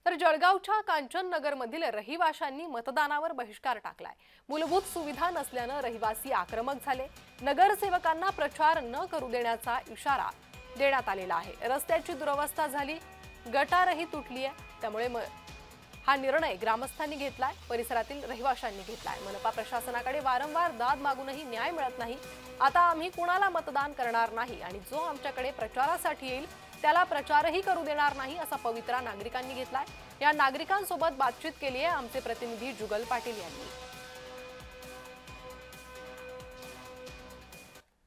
तर जळगावच्या कांचननगरमधील रहिवाशांनी मतदानावर बहिष्कार टाकलाय। मूलभूत सुविधा नसल्याने रहिवासी आक्रमक झाले। नगरसेवकांना प्रचार न करू देण्याचा इशारा देण्यात आलेला आहे। रस्त्याची दुरवस्था झाली, गटारही तुटली आहे। त्यामुळे हा निर्णय ग्रामस्थांनी घेतलाय, परिसरातील रहिवाशांनी घेतलाय। मनपा प्रशासनाकडे वारंवार दाद मागूनही न्याय मिळत नाही। आता आम्ही कुणाला मतदान करणार नाही आणि जो आमच्याकडे प्रचारासाठी येईल त्याला प्रचारही करू देणार नाही असा पवित्रा नागरिकांनी घेतलाय। या नागरिकांसोबत बातचीत केली आहे आमचे प्रतिनिधी जुगल पाटील यांनी।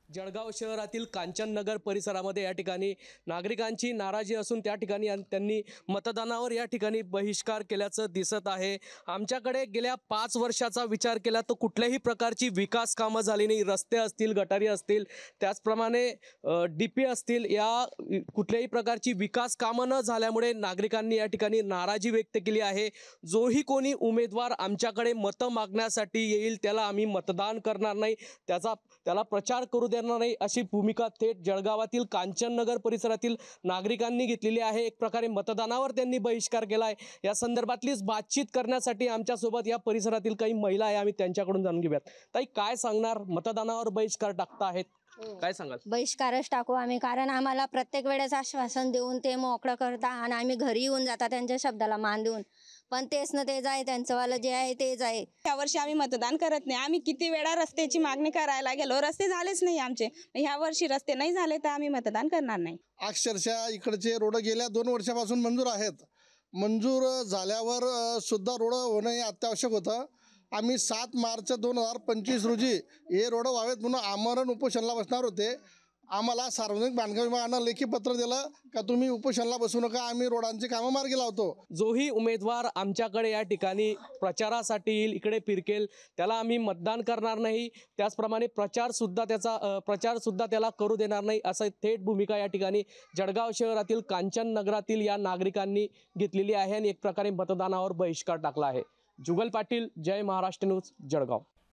जळगाव शहरातील कांचननगर परिसरामध्ये या ठिकाणी नागरिकांची नाराजी असून त्या ठिकाणी त्यांनी मतदानावर या ठिकाणी बहिष्कार केल्याचं दिसत आहे। आमच्याकडे गेल्या 5 वर्षाचा विचार केला तर कुठल्याही प्रकारची विकास कामं झाली नाही। रस्ते असतील, गटारी असतील, त्याचप्रमाणे डीपी असतील, या कुठल्याही प्रकारची विकास कामं न झाल्यामुळे नागरिकांनी या ठिकाणी नाराजी व्यक्त केली आहे। जोही कोणी उमेदवार आमच्याकडे मतं मागण्यासाठी येईल त्याला आम्ही मतदान करणार नाही, त्याला प्रचार करू देणार नाही अशी भूमिका थेट जळगावातील कांचननगर परिसरातील नागरिकांनी घेतलेली आहे। एक प्रकारे मतदानावर त्यांनी बहिष्कार केलाय। या संदर्भातलीच बातचीत करण्यासाठी आमच्यासोबत या परिसरातील काही महिला आहे, आम्ही त्यांच्याकडून जाणून घेऊयात। ताई, काय सांगणार? मतदानावर बहिष्कार टाकता आहेत, काय सांगाल? बहिष्कारच टाकू आम्ही, कारण आम्हाला प्रत्येक वेळेस आश्वासन देऊन ते मोकळं करता आणि आम्ही घरी येऊन जाता त्यांच्या शब्दाला मान देऊन, पण तेच न तेच आहे, त्यांचं वाला जे आहे तेच आहे। यावर्षी आम्ही मतदान करत नाही। आम्ही किती वेळा रस्त्याची मागणी करायला गेलो, रस्ते झालेच नाही आमचे। ह्या वर्षी रस्ते नाही झाले तर आम्ही मतदान करणार नाही। अक्षरशः इकडचे रोड गेल्या 2 वर्षापासून मंजूर आहेत। मंजूर झाल्यावर सुद्धा रोड होणं हे अत्यावश्यक होतं। आम्ही 7 मार्च 2025 रोजी हे रोड व्हावेत म्हणून आमरण उपोषणाला बसणार होते। आम्हाला सार्वजनिक बांधकाम विभागानं लेखी पत्र दिलं का तुम्ही उपोषणाला बसू नका, आम्ही रोडांची कामं मार्गी लावतो। जोही उमेदवार आमच्याकडे या ठिकाणी प्रचारासाठी येईल, इकडे फिरकेल, त्याला आम्ही मतदान करणार नाही। त्याचप्रमाणे प्रचार सुद्धा त्याला करू देणार नाही असं थेट भूमिका या ठिकाणी जळगाव शहरातील कांचननगरातील या नागरिकांनी घेतलेली आहे आणि एक प्रकारे मतदानावर बहिष्कार टाकला आहे। जुगल पाटील, जय महाराष्ट्र न्यूज, जळगाव।